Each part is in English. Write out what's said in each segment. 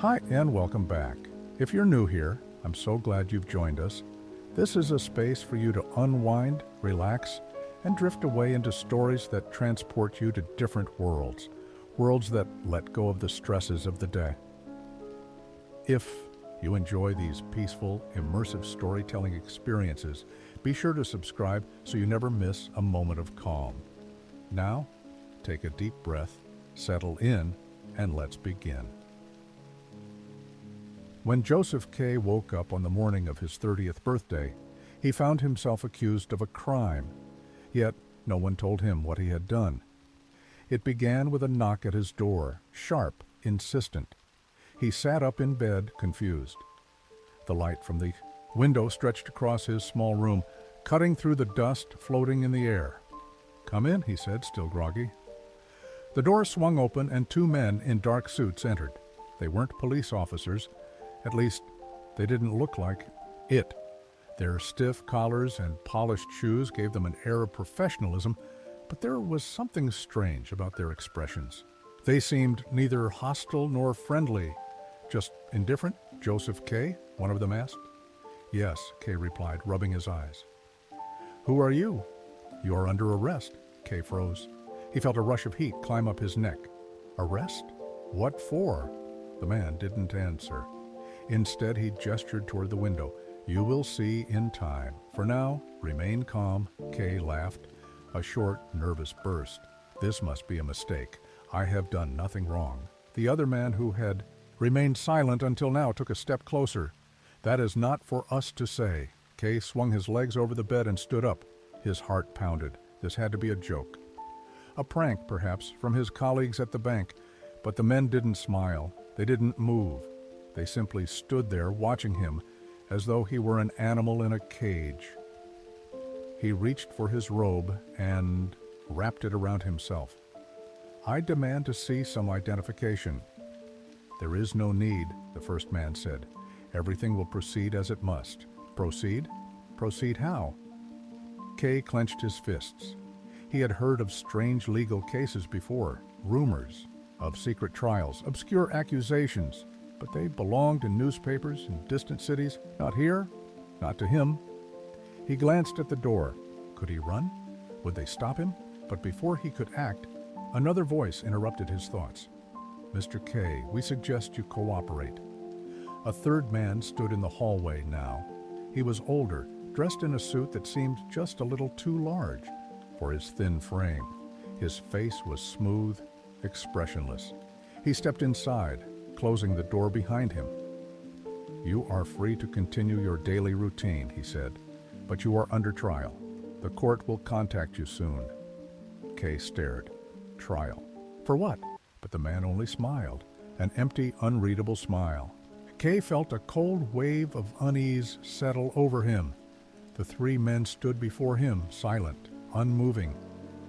Hi and welcome back. If you're new here, I'm so glad you've joined us. This is a space for you to unwind, relax, and drift away into stories that transport you to different worlds that let go of the stresses of the day. If you enjoy these peaceful, immersive storytelling experiences, be sure to subscribe so you never miss a moment of calm. Now, take a deep breath, settle in, and let's begin. When Joseph K. woke up on the morning of his 30th birthday, he found himself accused of a crime, yet no one told him what he had done. It began with a knock at his door, sharp, insistent. He sat up in bed, confused. The light from the window stretched across his small room, cutting through the dust floating in the air. "Come in," he said, still groggy. The door swung open and two men in dark suits entered. They weren't police officers. At least, they didn't look like it. Their stiff collars and polished shoes gave them an air of professionalism, but there was something strange about their expressions. They seemed neither hostile nor friendly, just indifferent. "Joseph K.?" one of them asked. "Yes," K. replied, rubbing his eyes. "Who are you?" "You are under arrest." K. froze. He felt a rush of heat climb up his neck. "Arrest? What for?" The man didn't answer. Instead, he gestured toward the window. "You will see in time. For now, remain calm." Kay laughed, a short, nervous burst. "This must be a mistake. I have done nothing wrong." The other man, who had remained silent until now, took a step closer. "That is not for us to say." Kay swung his legs over the bed and stood up. His heart pounded. This had to be a joke. A prank, perhaps, from his colleagues at the bank. But the men didn't smile. They didn't move. They simply stood there watching him as though he were an animal in a cage. He reached for his robe and wrapped it around himself. "I demand to see some identification." "There is no need," the first man said. "Everything will proceed as it must." "Proceed? Proceed how?" Kay clenched his fists. He had heard of strange legal cases before, rumors of secret trials, obscure accusations, but they belonged in newspapers in distant cities. Not here, not to him. He glanced at the door. Could he run? Would they stop him? But before he could act, another voice interrupted his thoughts. "Mr. K, we suggest you cooperate." A third man stood in the hallway now. He was older, dressed in a suit that seemed just a little too large for his thin frame. His face was smooth, expressionless. He stepped inside, closing the door behind him. "You are free to continue your daily routine," he said, "but you are under trial. The court will contact you soon." Kay stared. Trial? For what? But the man only smiled, an empty, unreadable smile. Kay felt a cold wave of unease settle over him. The three men stood before him, silent, unmoving.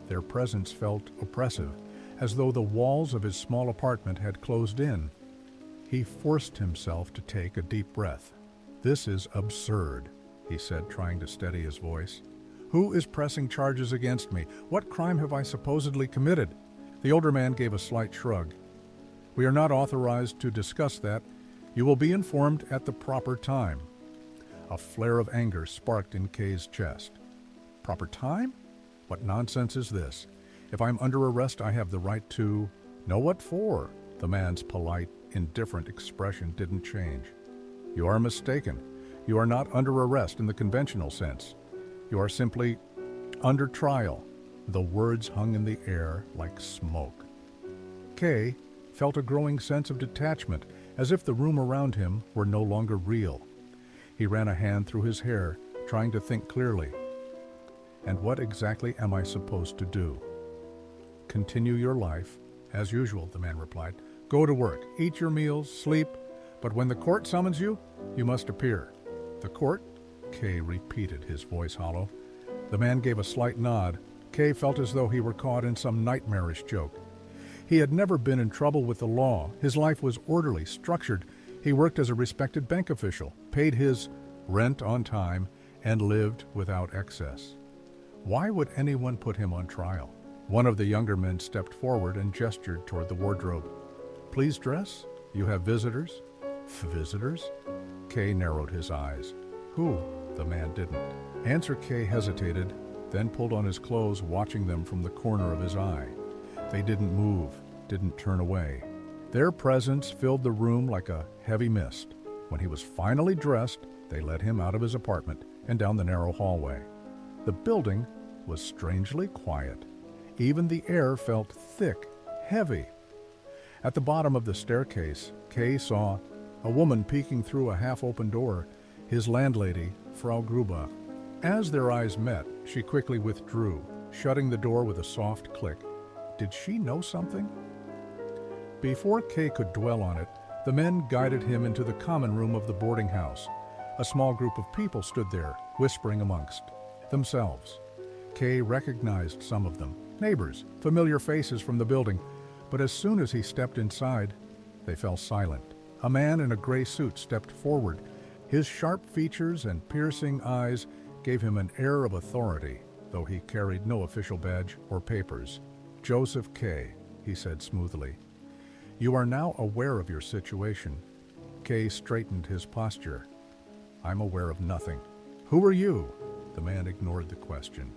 Their presence felt oppressive, as though the walls of his small apartment had closed in. He forced himself to take a deep breath. "This is absurd," he said, trying to steady his voice. "Who is pressing charges against me? What crime have I supposedly committed?" The older man gave a slight shrug. "We are not authorized to discuss that. You will be informed at the proper time." A flare of anger sparked in Kay's chest. "Proper time? What nonsense is this? If I'm under arrest, I have the right to—" "Know what for?" The man's polite, indifferent expression didn't change. "You are mistaken. You are not under arrest in the conventional sense. You are simply under trial." The words hung in the air like smoke. Kay felt a growing sense of detachment, as if the room around him were no longer real. He ran a hand through his hair, trying to think clearly. "And what exactly am I supposed to do?" "Continue your life, as usual," the man replied. "Go to work, eat your meals, sleep, but when the court summons you, you must appear." "The court?" Kay repeated, his voice hollow. The man gave a slight nod. Kay felt as though he were caught in some nightmarish joke. He had never been in trouble with the law. His life was orderly, structured. He worked as a respected bank official, paid his rent on time, and lived without excess. Why would anyone put him on trial? One of the younger men stepped forward and gestured toward the wardrobe. "Please dress?" You have visitors? Visitors? Kay narrowed his eyes. Who? The man didn't. Answer Kay hesitated, then pulled on his clothes, watching them from the corner of his eye. They didn't move, didn't turn away. Their presence filled the room like a heavy mist. When he was finally dressed, they led him out of his apartment and down the narrow hallway. The building was strangely quiet. Even the air felt thick, heavy. At the bottom of the staircase, Kay saw a woman peeking through a half-open door, his landlady, Frau Gruber. As their eyes met, she quickly withdrew, shutting the door with a soft click. Did she know something? Before Kay could dwell on it, the men guided him into the common room of the boarding house. A small group of people stood there, whispering amongst themselves. Kay recognized some of them, neighbors, familiar faces from the building, but as soon as he stepped inside, they fell silent. A man in a gray suit stepped forward. His sharp features and piercing eyes gave him an air of authority, though he carried no official badge or papers. Joseph Kay, he said smoothly. You are now aware of your situation. Kay straightened his posture. I'm aware of nothing. Who are you? The man ignored the question.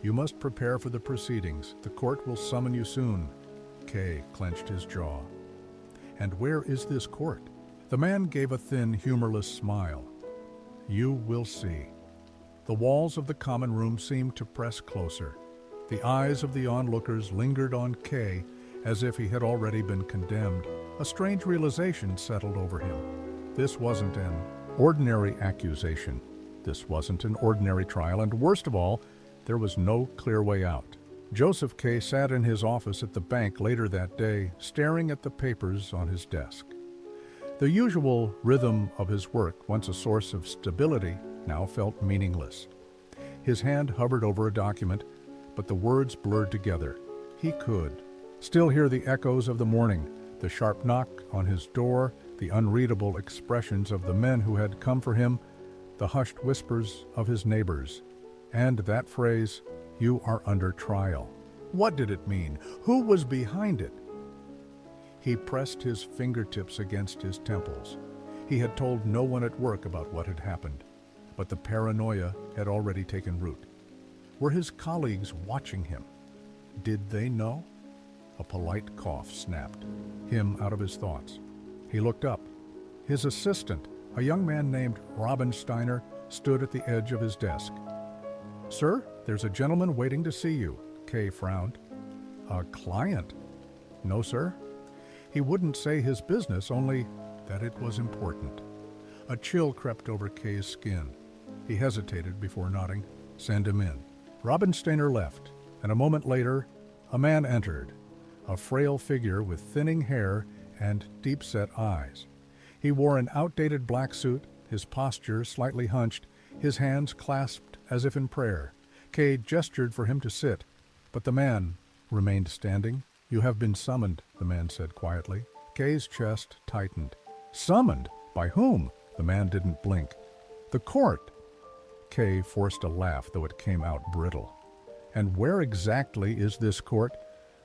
You must prepare for the proceedings. The court will summon you soon. Kay clenched his jaw. And where is this court? The man gave a thin, humorless smile. You will see. The walls of the common room seemed to press closer. The eyes of the onlookers lingered on Kay as if he had already been condemned. A strange realization settled over him. This wasn't an ordinary accusation. This wasn't an ordinary trial, and worst of all, there was no clear way out. Joseph Kay sat in his office at the bank later that day, staring at the papers on his desk. The usual rhythm of his work, once a source of stability, now felt meaningless. His hand hovered over a document, but the words blurred together. He could still hear the echoes of the morning, the sharp knock on his door, the unreadable expressions of the men who had come for him, the hushed whispers of his neighbors, and that phrase, "You are under trial." What did it mean? Who was behind it? He pressed his fingertips against his temples. He had told no one at work about what had happened, but the paranoia had already taken root. Were his colleagues watching him? Did they know? A polite cough snapped him out of his thoughts. He looked up. His assistant, a young man named Robin Steiner, stood at the edge of his desk. Sir, there's a gentleman waiting to see you. Kay frowned. A client? No, sir. He wouldn't say his business, only that it was important. A chill crept over Kay's skin. He hesitated before nodding. Send him in. Robin Steiner left, and a moment later, a man entered, a frail figure with thinning hair and deep-set eyes. He wore an outdated black suit, his posture slightly hunched, his hands clasped as if in prayer. Kay gestured for him to sit, but the man remained standing. You have been summoned, the man said quietly. Kay's chest tightened. Summoned? By whom? The man didn't blink. The court. Kay forced a laugh, though it came out brittle. And where exactly is this court?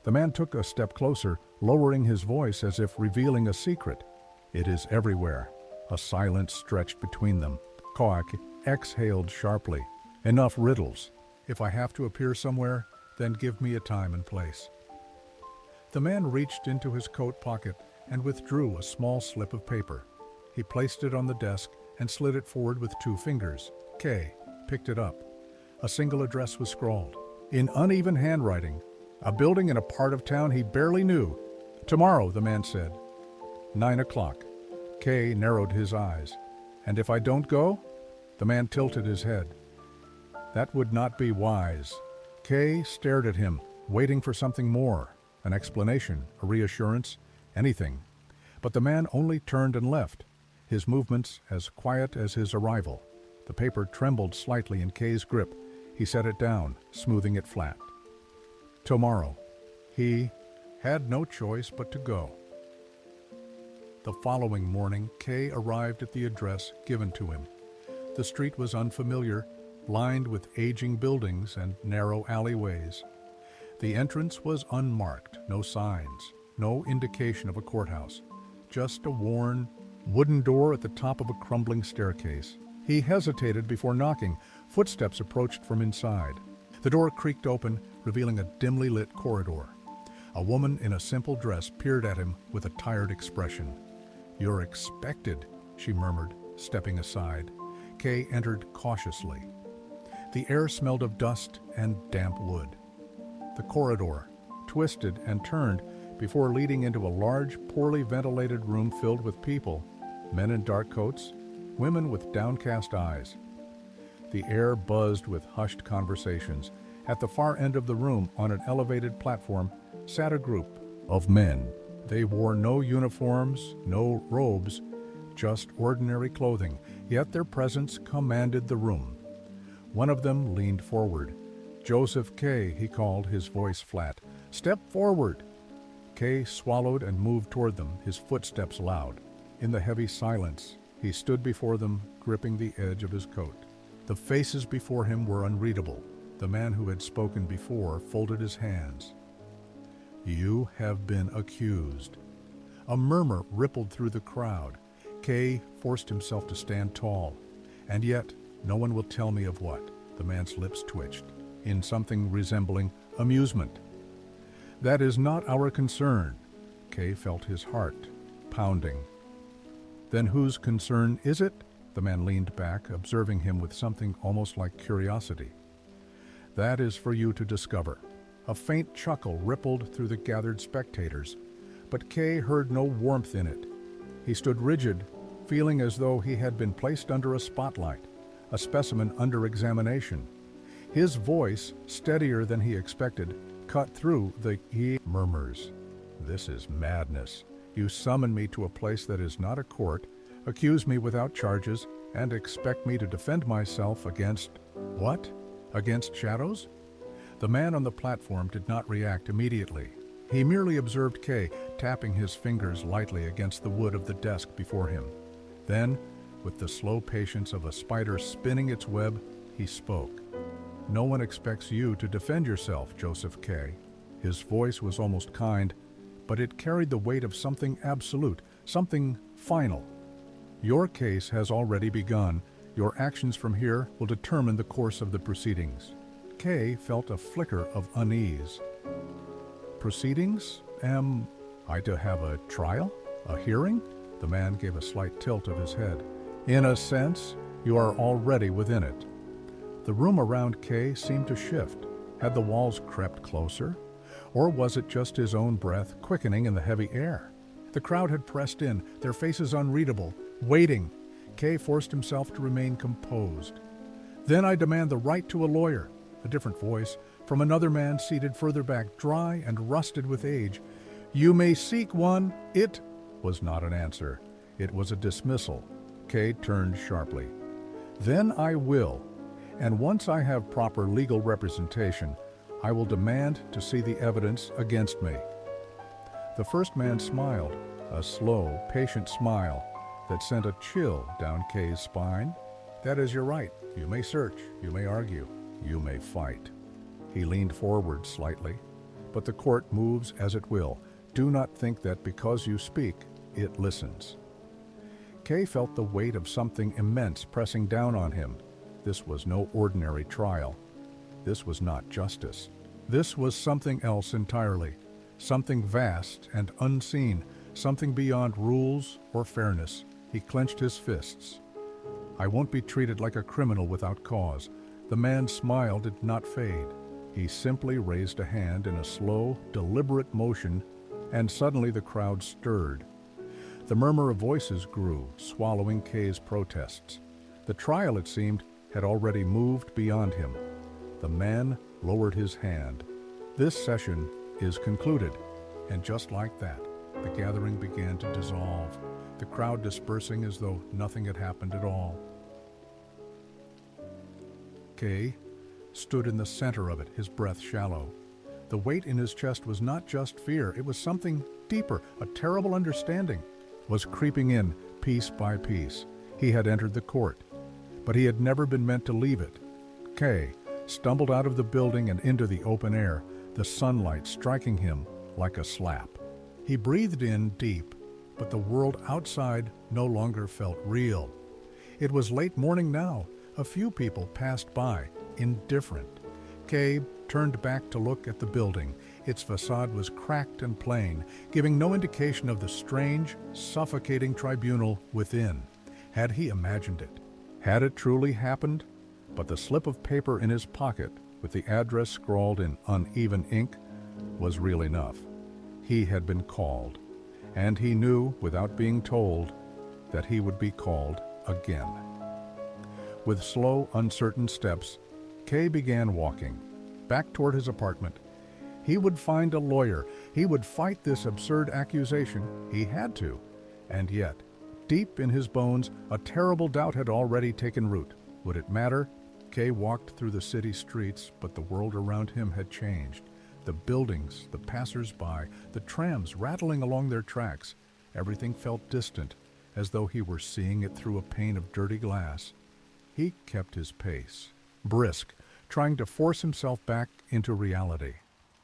The man took a step closer, lowering his voice as if revealing a secret. It is everywhere. A silence stretched between them. Koak exhaled sharply. Enough riddles. If I have to appear somewhere, then give me a time and place. The man reached into his coat pocket and withdrew a small slip of paper. He placed it on the desk and slid it forward with 2 fingers. Kay picked it up. A single address was scrawled, in uneven handwriting. A building in a part of town he barely knew. Tomorrow, the man said. 9 o'clock. Kay narrowed his eyes. And if I don't go? The man tilted his head. That would not be wise. Kay stared at him, waiting for something more, an explanation, a reassurance, anything. But the man only turned and left, his movements as quiet as his arrival. The paper trembled slightly in Kay's grip. He set it down, smoothing it flat. Tomorrow. He had no choice but to go. The following morning, Kay arrived at the address given to him. The street was unfamiliar, lined with aging buildings and narrow alleyways. The entrance was unmarked, no signs, no indication of a courthouse, just a worn, wooden door at the top of a crumbling staircase. He hesitated before knocking. Footsteps approached from inside. The door creaked open, revealing a dimly lit corridor. A woman in a simple dress peered at him with a tired expression. "You're expected," she murmured, stepping aside. Kay entered cautiously. The air smelled of dust and damp wood. The corridor twisted and turned before leading into a large, poorly ventilated room filled with people, men in dark coats, women with downcast eyes. The air buzzed with hushed conversations. At the far end of the room, on an elevated platform, sat a group of men. They wore no uniforms, no robes, just ordinary clothing, yet their presence commanded the room. One of them leaned forward. "Joseph Kay," he called, his voice flat. "Step forward." Kay swallowed and moved toward them, his footsteps loud. In the heavy silence, he stood before them, gripping the edge of his coat. The faces before him were unreadable. The man who had spoken before folded his hands. "You have been accused." A murmur rippled through the crowd. Kay forced himself to stand tall. "And yet, no one will tell me of what?" The man's lips twitched, in something resembling amusement. "That is not our concern." Kay felt his heart pounding. "Then whose concern is it?" The man leaned back, observing him with something almost like curiosity. "That is for you to discover." A faint chuckle rippled through the gathered spectators, but Kay heard no warmth in it. He stood rigid, feeling as though he had been placed under a spotlight, a specimen under examination. His voice, steadier than he expected, cut through the murmurs. "This is madness. You summon me to a place that is not a court, accuse me without charges, and expect me to defend myself against what? Against shadows?" The man on the platform did not react immediately. He merely observed Kay, tapping his fingers lightly against the wood of the desk before him. Then, with the slow patience of a spider spinning its web, he spoke. "No one expects you to defend yourself, Joseph Kay." His voice was almost kind, but it carried the weight of something absolute, something final. "Your case has already begun. Your actions from here will determine the course of the proceedings." Kay felt a flicker of unease. "Proceedings? Am I to have a trial? A hearing?" The man gave a slight tilt of his head. "In a sense, you are already within it." The room around Kay seemed to shift. Had the walls crept closer? Or was it just his own breath quickening in the heavy air? The crowd had pressed in, their faces unreadable, waiting. Kay forced himself to remain composed. "Then I demand the right to a lawyer." A different voice, from another man seated further back, dry and rusted with age. "You may seek one." It was not an answer. It was a dismissal. Kay turned sharply. "Then I will. And once I have proper legal representation, I will demand to see the evidence against me." The first man smiled, a slow, patient smile that sent a chill down Kay's spine. "That is your right. You may search, you may argue, you may fight." He leaned forward slightly. "But the court moves as it will. Do not think that because you speak, it listens." Kay felt the weight of something immense pressing down on him. This was no ordinary trial. This was not justice. This was something else entirely. Something vast and unseen, something beyond rules or fairness. He clenched his fists. "I won't be treated like a criminal without cause." The man's smile did not fade. He simply raised a hand in a slow, deliberate motion, and suddenly the crowd stirred. The murmur of voices grew, swallowing Kay's protests. The trial, it seemed, had already moved beyond him. The man lowered his hand. "This session is concluded." And just like that, the gathering began to dissolve, the crowd dispersing as though nothing had happened at all. Kay stood in the center of it, his breath shallow. The weight in his chest was not just fear, it was something deeper. A terrible understanding was creeping in piece by piece. He had entered the court, but he had never been meant to leave it. Kay stumbled out of the building and into the open air, the sunlight striking him like a slap. He breathed in deep, but the world outside no longer felt real. It was late morning now. A few people passed by, indifferent. Kay turned back to look at the building. Its facade was cracked and plain, giving no indication of the strange, suffocating tribunal within. Had he imagined it? Had it truly happened? But the slip of paper in his pocket, with the address scrawled in uneven ink, was real enough. He had been called, and he knew, without being told, that he would be called again. With slow, uncertain steps, Kay began walking, back toward his apartment. He would find a lawyer. He would fight this absurd accusation. He had to. And yet, deep in his bones, a terrible doubt had already taken root. Would it matter? Kay walked through the city streets, but the world around him had changed. The buildings, the passers-by, the trams rattling along their tracks, everything felt distant, as though he were seeing it through a pane of dirty glass. He kept his pace, brisk, trying to force himself back into reality.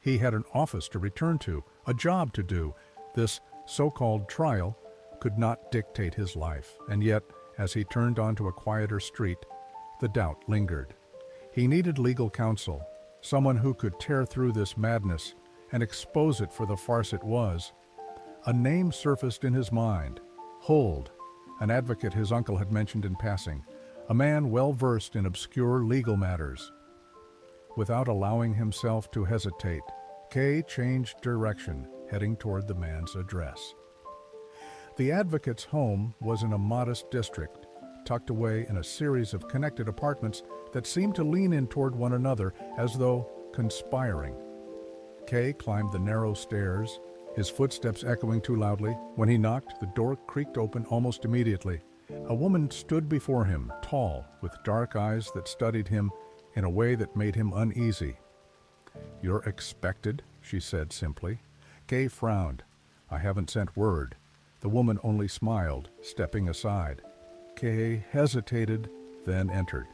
He had an office to return to, a job to do. This so-called trial could not dictate his life, and yet, as he turned onto a quieter street, the doubt lingered. He needed legal counsel, someone who could tear through this madness and expose it for the farce it was. A name surfaced in his mind: Hold, an advocate his uncle had mentioned in passing, a man well versed in obscure legal matters. Without allowing himself to hesitate, Kay changed direction, heading toward the man's address. The advocate's home was in a modest district, tucked away in a series of connected apartments that seemed to lean in toward one another as though conspiring. Kay climbed the narrow stairs, his footsteps echoing too loudly. When he knocked, the door creaked open almost immediately. A woman stood before him, tall, with dark eyes that studied him in a way that made him uneasy. "You're expected," she said simply. Kay frowned. "I haven't sent word." The woman only smiled, stepping aside. Kay hesitated, then entered.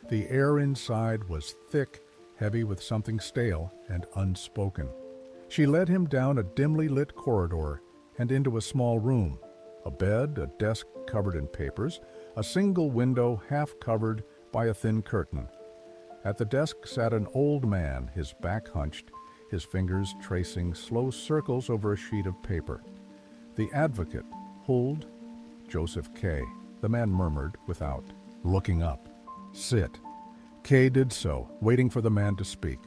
The air inside was thick, heavy with something stale and unspoken. She led him down a dimly lit corridor and into a small room. A bed, a desk covered in papers, a single window half covered by a thin curtain. At the desk sat an old man, his back hunched, his fingers tracing slow circles over a sheet of paper. The advocate, Huld Joseph Kay, the man murmured without looking up. "Sit." Kay did so, waiting for the man to speak.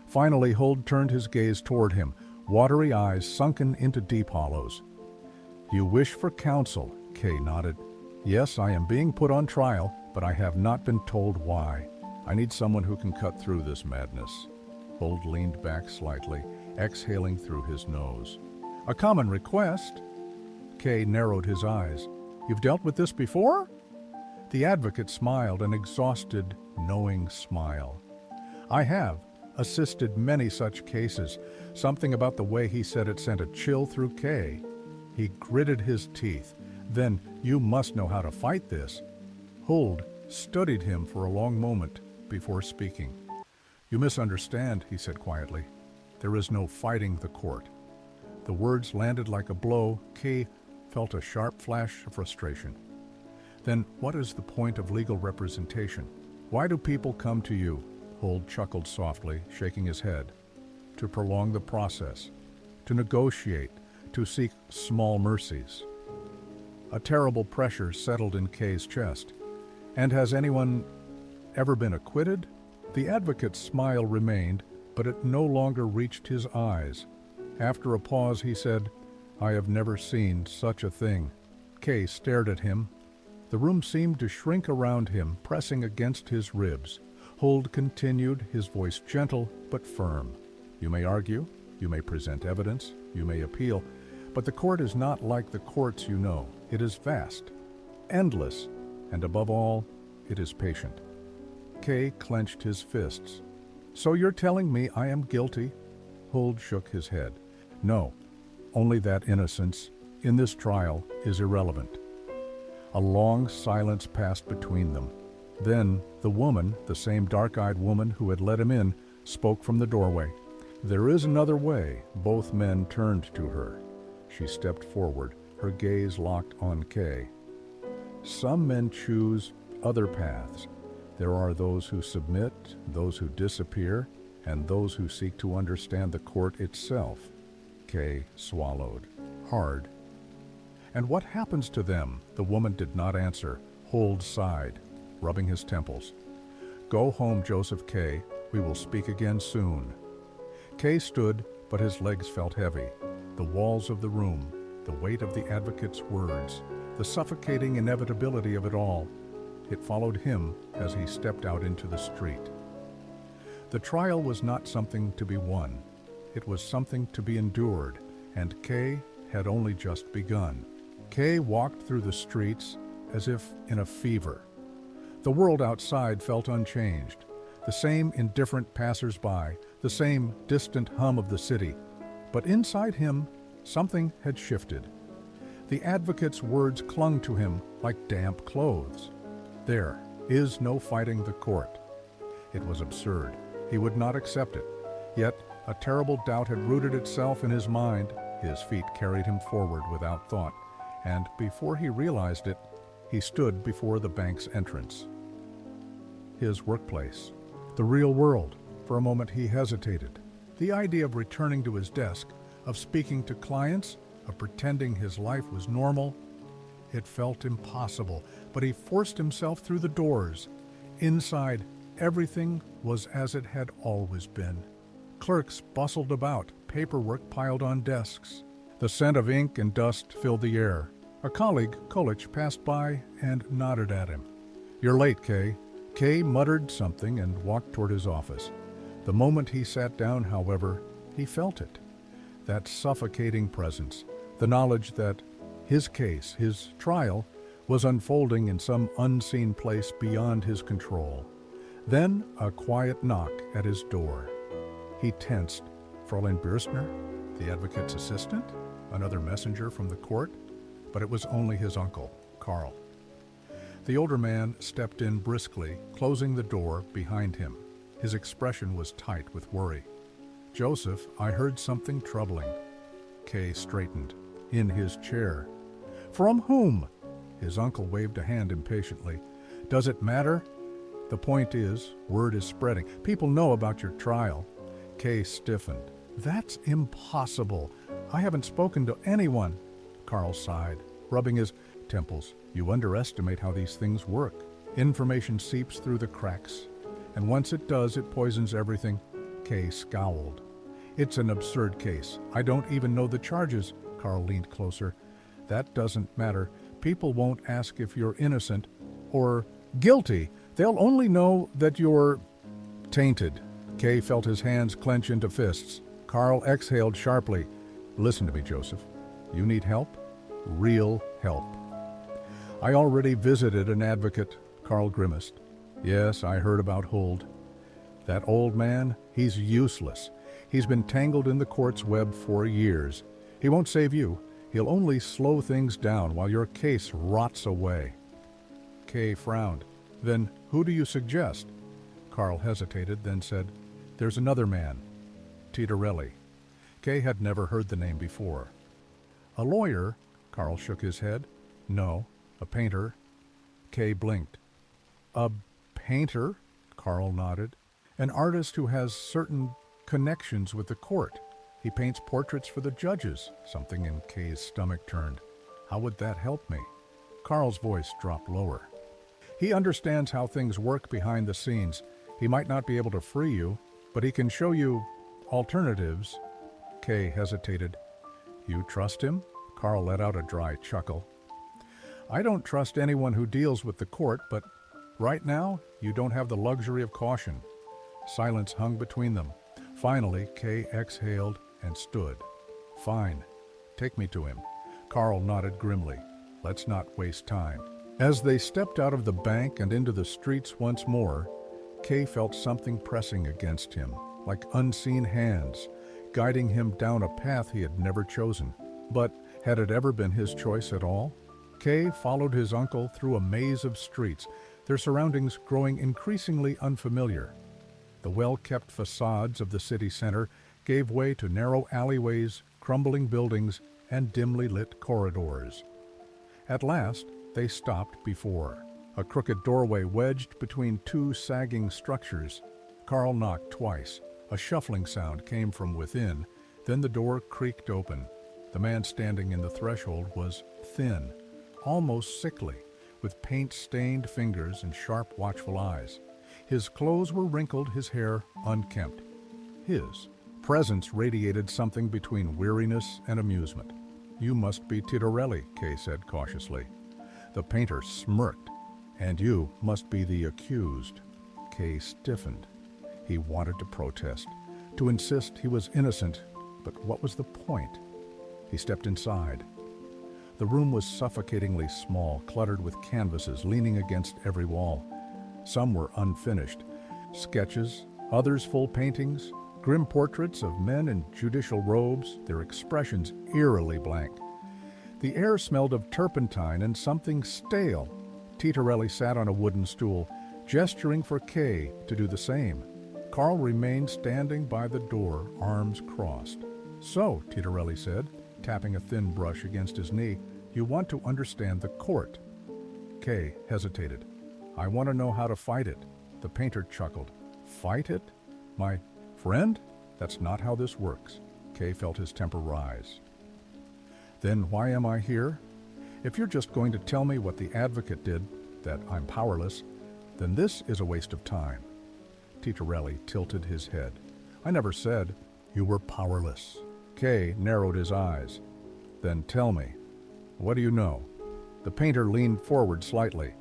Finally, Huld turned his gaze toward him, watery eyes sunken into deep hollows. "You wish for counsel," Kay nodded. "Yes, I am being put on trial, but I have not been told why. I need someone who can cut through this madness." Huld leaned back slightly, exhaling through his nose. "A common request." Kay narrowed his eyes. "You've dealt with this before?" The advocate smiled, an exhausted, knowing smile. "I have assisted many such cases." Something about the way he said it sent a chill through Kay. He gritted his teeth. "Then you must know how to fight this." Huld studied him for a long moment before speaking. "You misunderstand," he said quietly. "There is no fighting the court." The words landed like a blow. Kay felt a sharp flash of frustration. "Then what is the point of legal representation? Why do people come to you?" Huld chuckled softly, shaking his head. "To prolong the process, to negotiate, to seek small mercies." A terrible pressure settled in Kay's chest. "And has anyone ever been acquitted?" The advocate's smile remained, but it no longer reached his eyes. After a pause, he said, "I have never seen such a thing." Kay stared at him. The room seemed to shrink around him, pressing against his ribs. Huld continued, his voice gentle but firm. "You may argue, you may present evidence, you may appeal, but the court is not like the courts you know. It is vast, endless, and above all, it is patient." Kay clenched his fists. "So you're telling me I am guilty?" Huld shook his head. "No, only that innocence, in this trial, is irrelevant." A long silence passed between them. Then the woman, the same dark-eyed woman who had let him in, spoke from the doorway. "There is another way." Both men turned to her. She stepped forward, her gaze locked on Kay. Some men choose other paths. There are those who submit, those who disappear, and those who seek to understand the court itself. Kay swallowed, hard. And what happens to them? The woman did not answer. Hold sighed, rubbing his temples. Go home, Joseph Kay. We will speak again soon. Kay stood, but his legs felt heavy. The walls of the room, the weight of the advocate's words, the suffocating inevitability of it all. It followed him as he stepped out into the street. The trial was not something to be won. It was something to be endured, and Kay had only just begun. Kay walked through the streets as if in a fever. The world outside felt unchanged. The same indifferent passers-by, the same distant hum of the city. But inside him, something had shifted. The advocate's words clung to him like damp clothes. There is no fighting the court. It was absurd. He would not accept it. Yet a terrible doubt had rooted itself in his mind. His feet carried him forward without thought, and before he realized it, he stood before the bank's entrance. His workplace. The real world. For a moment he hesitated. The idea of returning to his desk, of speaking to clients, of pretending his life was normal, it felt impossible, but he forced himself through the doors. Inside, everything was as it had always been. Clerks bustled about, paperwork piled on desks. The scent of ink and dust filled the air. A colleague, Kolich, passed by and nodded at him. "You're late, Kay." Kay muttered something and walked toward his office. The moment he sat down, however, he felt it. That suffocating presence, the knowledge that his case, his trial, was unfolding in some unseen place beyond his control. Then a quiet knock at his door. He tensed. Fräulein Bürstner, the advocate's assistant? Another messenger from the court? But it was only his uncle, Karl. The older man stepped in briskly, closing the door behind him. His expression was tight with worry. "Joseph, I heard something troubling." Kay straightened, in his chair. "From whom?" His uncle waved a hand impatiently. "Does it matter? The point is, word is spreading. People know about your trial." Kay stiffened. "That's impossible. I haven't spoken to anyone." Karl sighed, rubbing his temples. "You underestimate how these things work. Information seeps through the cracks, and once it does, it poisons everything." Kay scowled. "It's an absurd case. I don't even know the charges." Karl leaned closer. "That doesn't matter. People won't ask if you're innocent or guilty. They'll only know that you're tainted." Kay felt his hands clench into fists. Karl exhaled sharply. "Listen to me, Joseph. You need help? Real help." "I already visited an advocate," Karl grimaced. "Yes, I heard about Huld. That old man, he's useless. He's been tangled in the court's web for years. He won't save you. He'll only slow things down while your case rots away." Kay frowned. "Then who do you suggest?" Karl hesitated, then said, "There's another man, Titorelli." Kay had never heard the name before. "A lawyer?" Karl shook his head. "No, a painter." Kay blinked. "A painter?" Karl nodded. "An artist who has certain connections with the court. He paints portraits for the judges." Something in Kay's stomach turned. "How would that help me?" Karl's voice dropped lower. "He understands how things work behind the scenes. He might not be able to free you, but he can show you alternatives." Kay hesitated. "You trust him?" Karl let out a dry chuckle. "I don't trust anyone who deals with the court, but right now you don't have the luxury of caution." Silence hung between them. Finally, Kay exhaled and stood. "Fine. Take me to him." Karl nodded grimly. "Let's not waste time." As they stepped out of the bank and into the streets once more, Kay felt something pressing against him, like unseen hands, guiding him down a path he had never chosen. But had it ever been his choice at all? Kay followed his uncle through a maze of streets, their surroundings growing increasingly unfamiliar. The well-kept facades of the city center gave way to narrow alleyways, crumbling buildings, and dimly lit corridors. At last, they stopped before a crooked doorway wedged between two sagging structures. Carl knocked twice. A shuffling sound came from within, then the door creaked open. The man standing in the threshold was thin, almost sickly, with paint-stained fingers and sharp, watchful eyes. His clothes were wrinkled, his hair unkempt. His presence radiated something between weariness and amusement. "You must be Titorelli," Kay said cautiously. The painter smirked. "And you must be the accused." Kay stiffened. He wanted to protest, to insist he was innocent, but what was the point? He stepped inside. The room was suffocatingly small, cluttered with canvases leaning against every wall. Some were unfinished, sketches, others full paintings, grim portraits of men in judicial robes, their expressions eerily blank. The air smelled of turpentine and something stale. Titorelli sat on a wooden stool, gesturing for Kay to do the same. Carl remained standing by the door, arms crossed. "So," Titorelli said, tapping a thin brush against his knee, "you want to understand the court." Kay hesitated. "I want to know how to fight it." The painter chuckled. "Fight it? My friend? That's not how this works." Kay felt his temper rise. "Then why am I here? If you're just going to tell me what the advocate did, that I'm powerless, then this is a waste of time." Titorelli tilted his head. "I never said you were powerless." Kay narrowed his eyes. "Then tell me, what do you know?" The painter leaned forward slightly.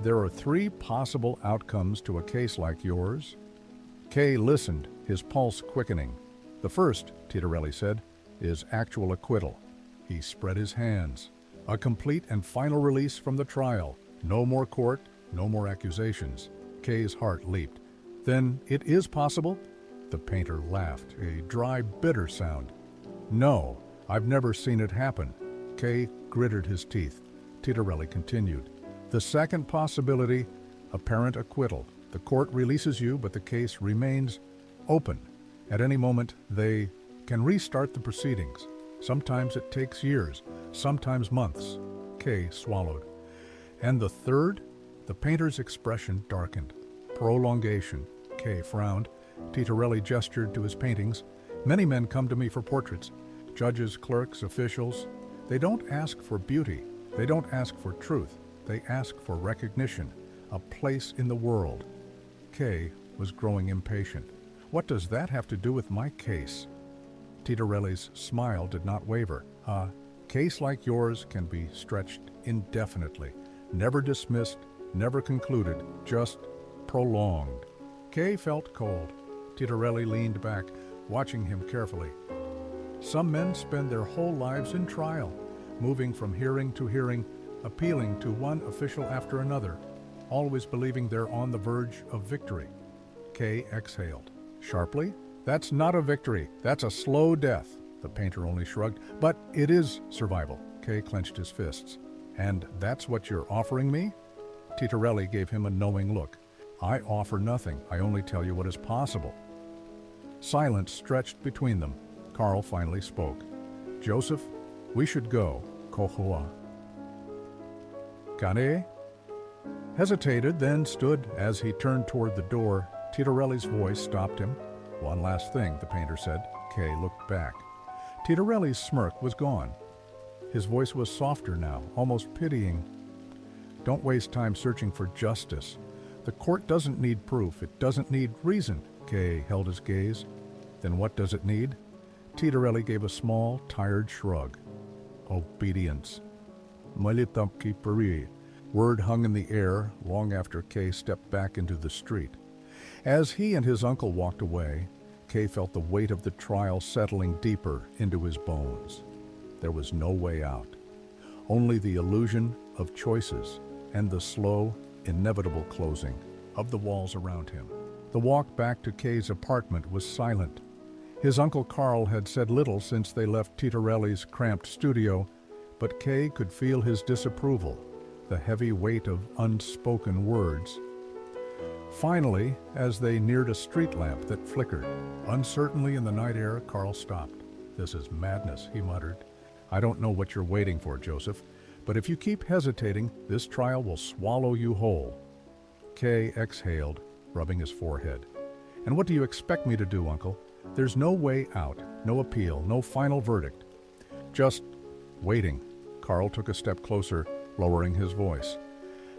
"There are 3 possible outcomes to a case like yours." Kay listened, his pulse quickening. "The first," Titorelli said, "is actual acquittal." He spread his hands. "A complete and final release from the trial. No more court, no more accusations." Kay's heart leaped. "Then it is possible?" The painter laughed, a dry, bitter sound. "No, I've never seen it happen." Kay gritted his teeth. Titorelli continued. "The second possibility, apparent acquittal. The court releases you, but the case remains open. At any moment, they can restart the proceedings. Sometimes it takes years, sometimes months." Kay swallowed. "And the third?" The painter's expression darkened. "Prolongation." Kay frowned. Titorelli gestured to his paintings. "Many men come to me for portraits. Judges, clerks, officials. They don't ask for beauty. They don't ask for truth. They ask for recognition, a place in the world." Kay was growing impatient. "What does that have to do with my case?" Titorelli's smile did not waver. "A case like yours can be stretched indefinitely, never dismissed, never concluded, just prolonged." Kay felt cold. Titorelli leaned back, watching him carefully. "Some men spend their whole lives in trial, moving from hearing to hearing, appealing to one official after another, always believing they're on the verge of victory." Kay exhaled. Sharply, "That's not a victory. That's a slow death." The painter only shrugged. "But it is survival." Kay clenched his fists. "And that's what you're offering me?" Titorelli gave him a knowing look. "I offer nothing. I only tell you what is possible." Silence stretched between them. Carl finally spoke. "Joseph, we should go. Kohoa." "Kane?" Hesitated, then stood as he turned toward the door. Titorelli's voice stopped him. "One last thing," the painter said. Kay looked back. Titorelli's smirk was gone. His voice was softer now, almost pitying. "Don't waste time searching for justice. The court doesn't need proof. It doesn't need reason." Kay held his gaze. "Then what does it need?" Titorelli gave a small, tired shrug. "Obedience." "Malitamki pari." Word hung in the air long after Kay stepped back into the street. As he and his uncle walked away, Kay felt the weight of the trial settling deeper into his bones. There was no way out. Only the illusion of choices and the slow, inevitable closing of the walls around him. The walk back to Kay's apartment was silent. His Uncle Carl had said little since they left Titorelli's cramped studio, but Kay could feel his disapproval, the heavy weight of unspoken words. Finally, as they neared a street lamp that flickered uncertainly in the night air, Carl stopped. "This is madness," he muttered. "I don't know what you're waiting for, Joseph, but if you keep hesitating, this trial will swallow you whole." Kay exhaled, rubbing his forehead. "And what do you expect me to do, Uncle? There's no way out, no appeal, no final verdict. Just waiting." Carl took a step closer, lowering his voice.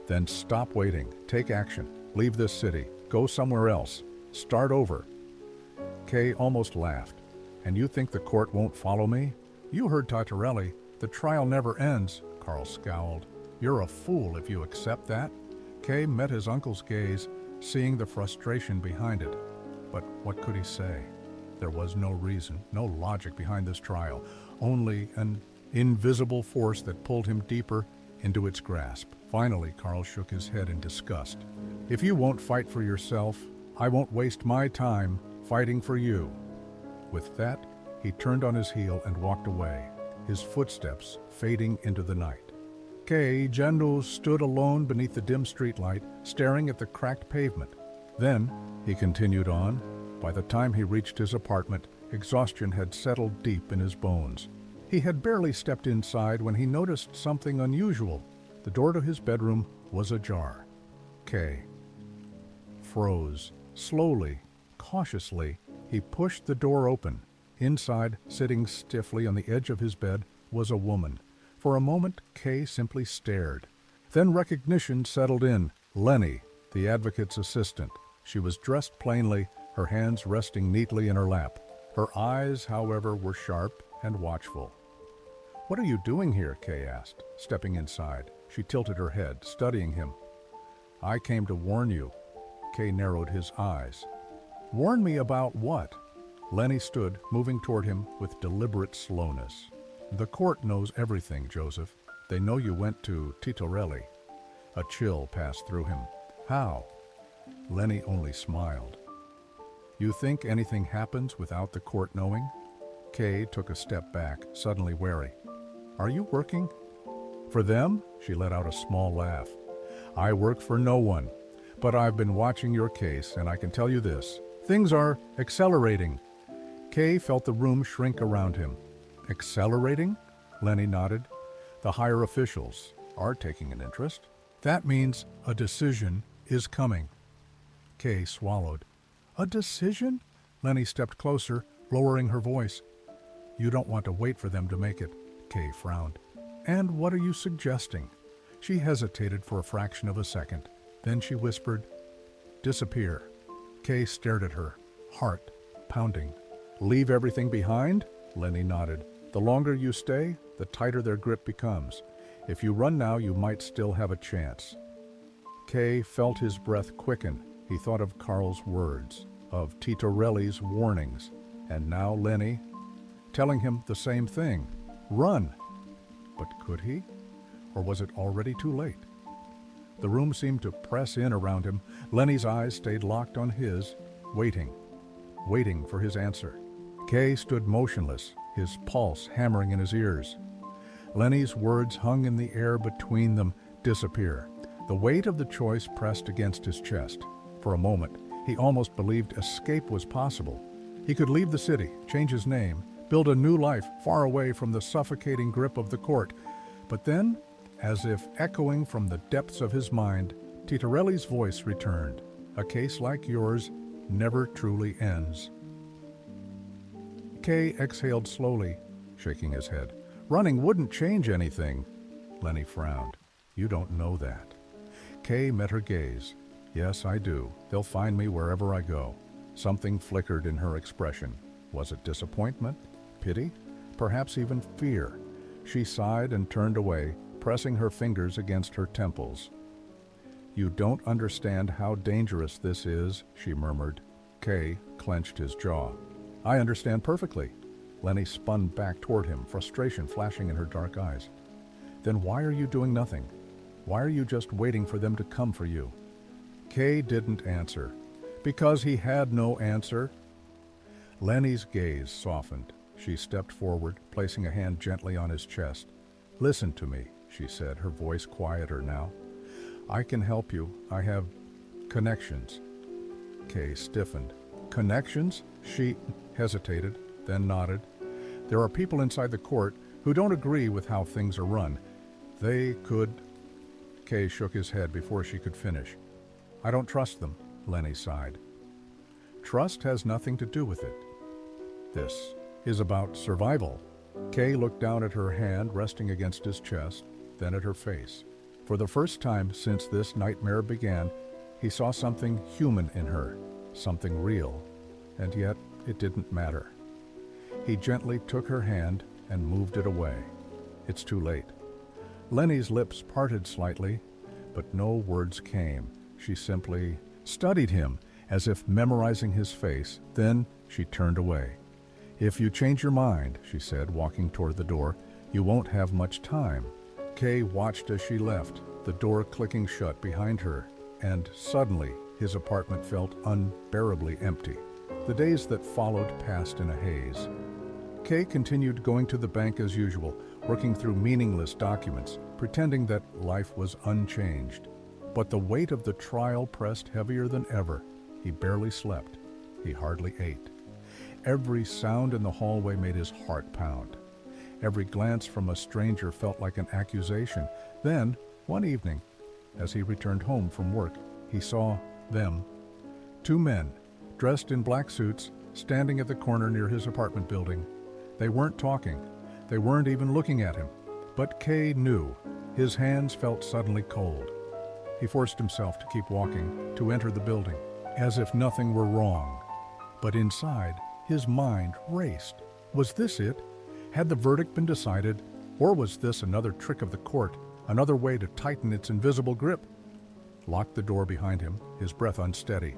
"Then stop waiting. Take action. Leave this city. Go somewhere else. Start over." Kay almost laughed. "And you think the court won't follow me? You heard Titorelli. The trial never ends." Carl scowled. "You're a fool if you accept that." Kay met his uncle's gaze, seeing the frustration behind it. But what could he say? There was no reason, no logic behind this trial, only an invisible force that pulled him deeper into its grasp. Finally, Carl shook his head in disgust. "If you won't fight for yourself, I won't waste my time fighting for you." With that, he turned on his heel and walked away, his footsteps fading into the night. Kay Jendo stood alone beneath the dim streetlight, staring at the cracked pavement. Then, he continued on. By the time he reached his apartment, exhaustion had settled deep in his bones. He had barely stepped inside when he noticed something unusual. The door to his bedroom was ajar. Kay froze. Slowly, cautiously, he pushed the door open. Inside, sitting stiffly on the edge of his bed, was a woman. For a moment, Kay simply stared. Then recognition settled in. Lenny, the advocate's assistant. She was dressed plainly, her hands resting neatly in her lap. Her eyes, however, were sharp and watchful. "What are you doing here?" Kay asked, stepping inside. She tilted her head, studying him. "I came to warn you." Kay narrowed his eyes. "Warn me about what?" Lenny stood, moving toward him with deliberate slowness. "The court knows everything, Joseph. They know you went to Titorelli." A chill passed through him. "How?" Lenny only smiled. "You think anything happens without the court knowing?" Kay took a step back, suddenly wary. "Are you working for them?" She let out a small laugh. "I work for no one, but I've been watching your case, and I can tell you this. Things are accelerating." Kay felt the room shrink around him. "Accelerating?" Lenny nodded. "The higher officials are taking an interest. That means a decision is coming." Kay swallowed. "A decision?" Lenny stepped closer, lowering her voice. "You don't want to wait for them to make it." Kay frowned. "And what are you suggesting?" She hesitated for a fraction of a second. Then she whispered, "Disappear." Kay stared at her, heart pounding. "Leave everything behind?" Lenny nodded. "The longer you stay, the tighter their grip becomes. If you run now, you might still have a chance." Kay felt his breath quicken. He thought of Carl's words, of Titorelli's warnings, and now Lenny telling him the same thing. Run! But could he? Or was it already too late? The room seemed to press in around him. Lenny's eyes stayed locked on his, waiting for his answer. Kay stood motionless, his pulse hammering in his ears. Lenny's words hung in the air between them. Disappear. The weight of the choice pressed against his chest. For a moment, he almost believed escape was possible. He could leave the city, change his name, build a new life far away from the suffocating grip of the court. But then, as if echoing from the depths of his mind, Titorelli's voice returned. "A case like yours never truly ends." Kay exhaled slowly, shaking his head. "Running wouldn't change anything." Lenny frowned. "You don't know that." Kay met her gaze. "Yes, I do. They'll find me wherever I go." Something flickered in her expression. Was it disappointment? Pity? Perhaps even fear? She sighed and turned away, pressing her fingers against her temples. "You don't understand how dangerous this is," she murmured. Kay clenched his jaw. "I understand perfectly." Lenny spun back toward him, frustration flashing in her dark eyes. "Then why are you doing nothing? Why are you just waiting for them to come for you?" Kay didn't answer. Because he had no answer. Lenny's gaze softened. She stepped forward, placing a hand gently on his chest. "Listen to me," she said, her voice quieter now. "I can help you. I have connections." Kay stiffened. "Connections?" She hesitated, then nodded. There are people inside the court who don't agree with how things are run. They could... Kay shook his head before she could finish. I don't trust them, Lenny sighed. Trust has nothing to do with it. This is about survival. Kay looked down at her hand resting against his chest, then at her face. For the first time since this nightmare began, he saw something human in her, something real, and yet it didn't matter. He gently took her hand and moved it away. It's too late. Lenny's lips parted slightly, but no words came. She simply studied him as if memorizing his face. Then she turned away. If you change your mind, she said, walking toward the door, you won't have much time. Kay watched as she left, the door clicking shut behind her, and suddenly his apartment felt unbearably empty. The days that followed passed in a haze. Kay continued going to the bank as usual, working through meaningless documents, pretending that life was unchanged. But the weight of the trial pressed heavier than ever. He barely slept. He hardly ate. Every sound in the hallway made his heart pound. Every glance from a stranger felt like an accusation. Then, one evening, as he returned home from work, he saw them. Two men, dressed in black suits, standing at the corner near his apartment building. They weren't talking. They weren't even looking at him. But Kay knew. His hands felt suddenly cold. He forced himself to keep walking, to enter the building, as if nothing were wrong. But inside, his mind raced. Was this it? Had the verdict been decided, or was this another trick of the court, another way to tighten its invisible grip? Locked the door behind him, his breath unsteady.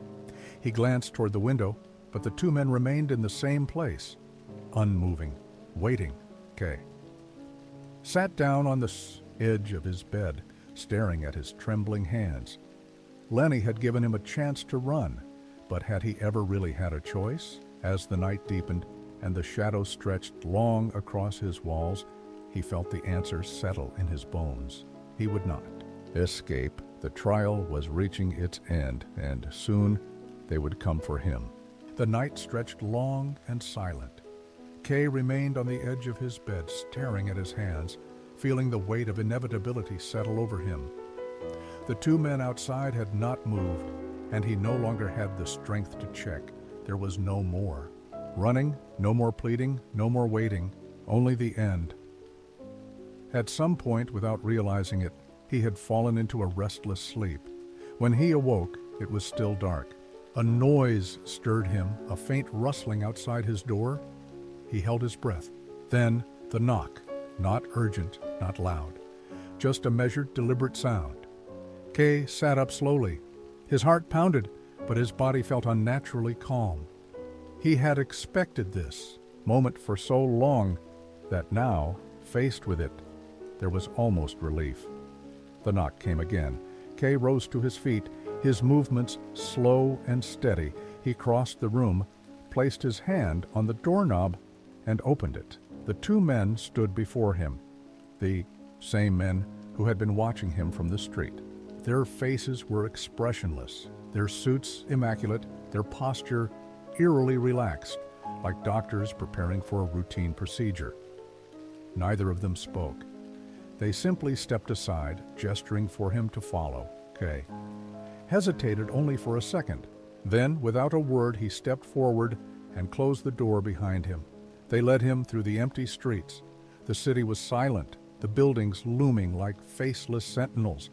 He glanced toward the window, but the two men remained in the same place, unmoving, waiting. Kay sat down on the edge of his bed, staring at his trembling hands. Lenny had given him a chance to run, but had he ever really had a choice? As the night deepened and the shadows stretched long across his walls, he felt the answer settle in his bones. He would not escape. The trial was reaching its end, and soon they would come for him. The night stretched long and silent. Kay remained on the edge of his bed, staring at his hands, feeling the weight of inevitability settle over him. The two men outside had not moved, and he no longer had the strength to check. There was no more running, no more pleading, no more waiting, only the end. At some point, without realizing it, he had fallen into a restless sleep. When he awoke, it was still dark. A noise stirred him, a faint rustling outside his door. He held his breath. Then the knock, not urgent, not loud, just a measured, deliberate sound. Kay sat up slowly. His heart pounded, but his body felt unnaturally calm. He had expected this moment for so long that now, faced with it, there was almost relief. The knock came again. Kay rose to his feet, his movements slow and steady. He crossed the room, placed his hand on the doorknob, and opened it. The two men stood before him, the same men who had been watching him from the street. Their faces were expressionless, their suits immaculate, their posture eerily relaxed, like doctors preparing for a routine procedure. Neither of them spoke. They simply stepped aside, gesturing for him to follow. Kay hesitated only for a second. Then, without a word, he stepped forward and closed the door behind him. They led him through the empty streets. The city was silent, the buildings looming like faceless sentinels.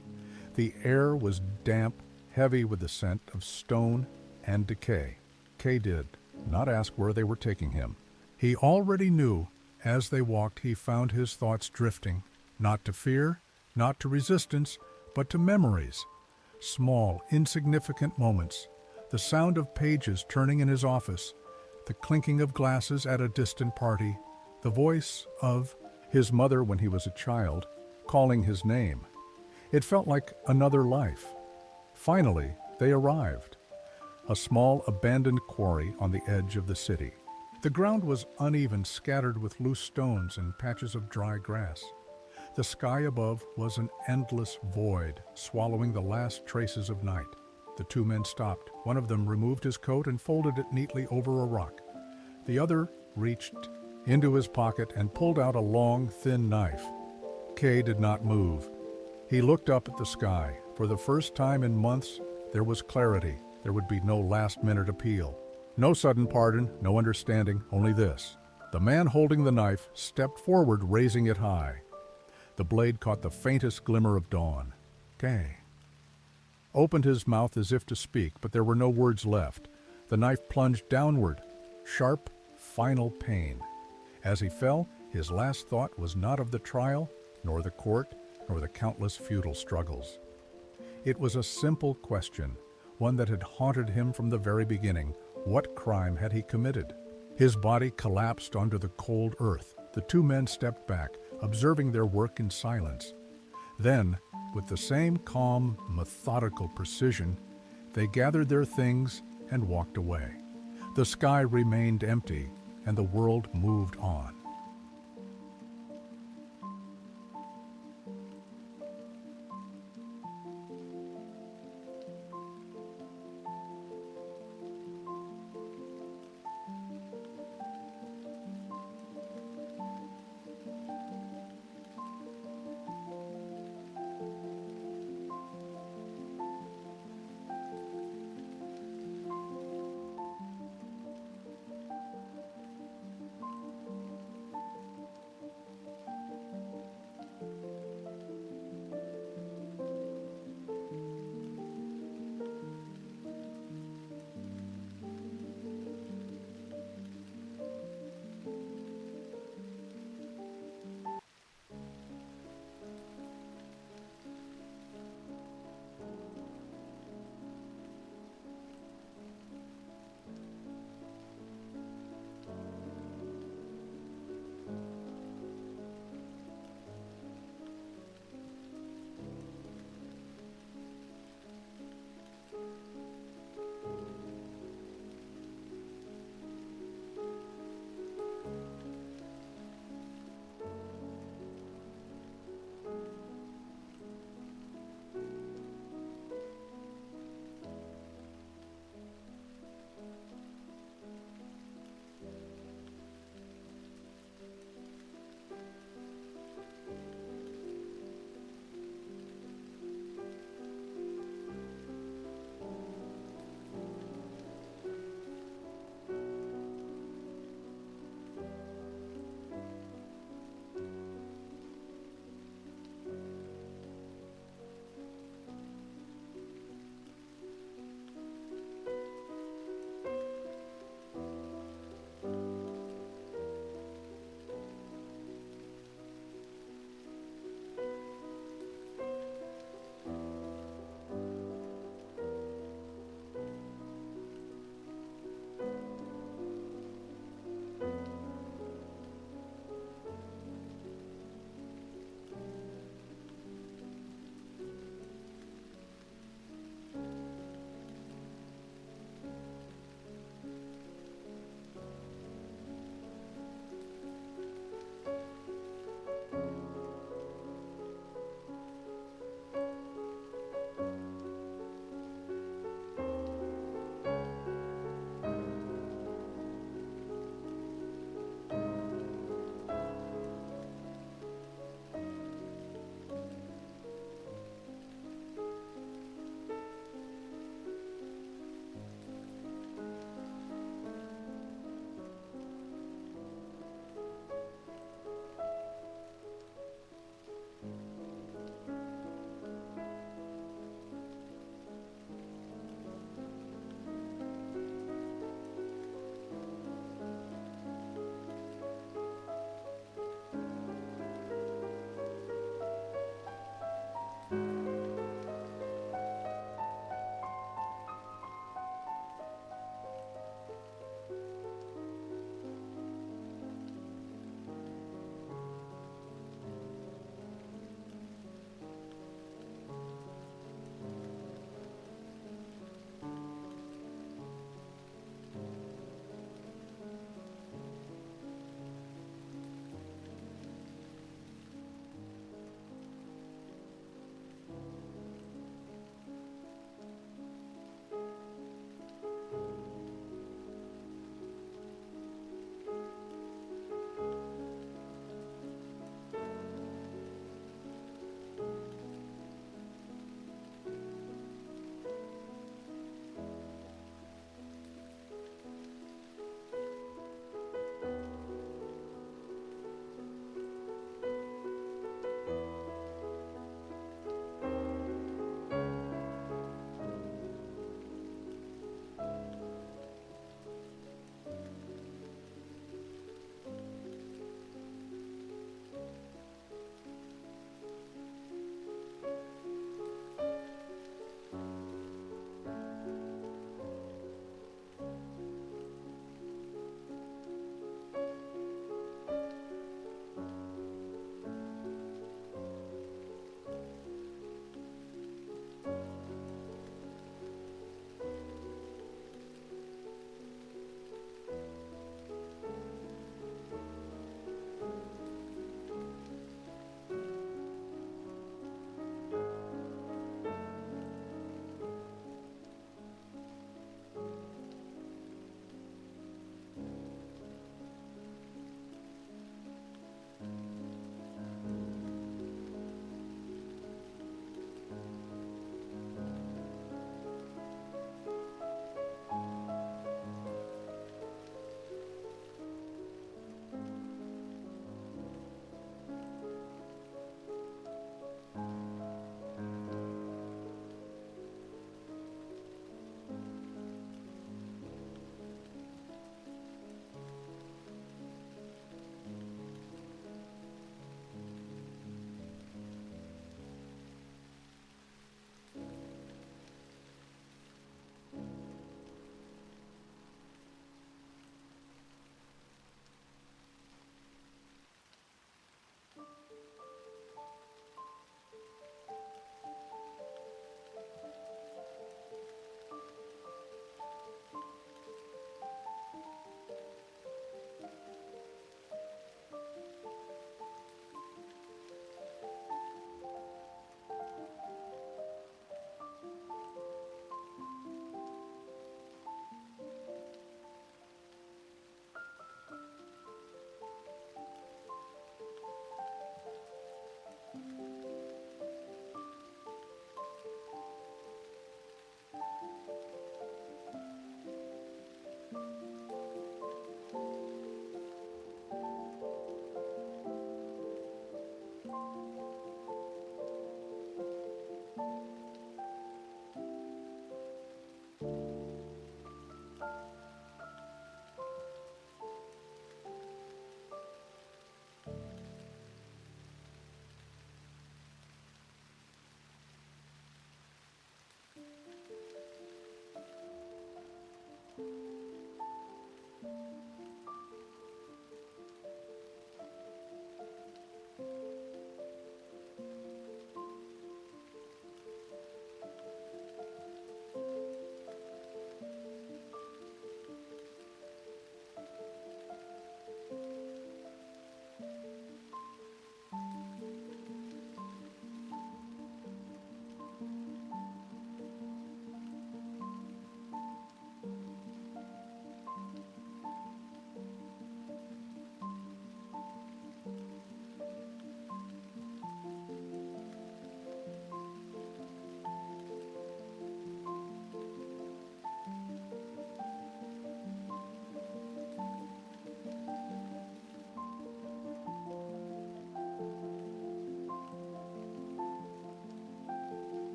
The air was damp, heavy with the scent of stone and decay. Kay did not ask where they were taking him. He already knew. As they walked, he found his thoughts drifting, not to fear, not to resistance, but to memories. Small, insignificant moments. The sound of pages turning in his office, the clinking of glasses at a distant party, the voice of his mother when he was a child, calling his name. It felt like another life. Finally, they arrived. A small, abandoned quarry on the edge of the city. The ground was uneven, scattered with loose stones and patches of dry grass. The sky above was an endless void, swallowing the last traces of night. The two men stopped. One of them removed his coat and folded it neatly over a rock. The other reached into his pocket and pulled out a long, thin knife. Kay did not move. He looked up at the sky. For the first time in months, there was clarity. There would be no last-minute appeal. No sudden pardon, no understanding, only this. The man holding the knife stepped forward, raising it high. The blade caught the faintest glimmer of dawn. Kay opened his mouth as if to speak, but there were no words left. The knife plunged downward. Sharp, final pain. As he fell, his last thought was not of the trial, nor the court, nor the countless futile struggles. It was a simple question, one that had haunted him from the very beginning. What crime had he committed? His body collapsed onto the cold earth. The two men stepped back, observing their work in silence. Then, with the same calm, methodical precision, they gathered their things and walked away. The sky remained empty, and the world moved on.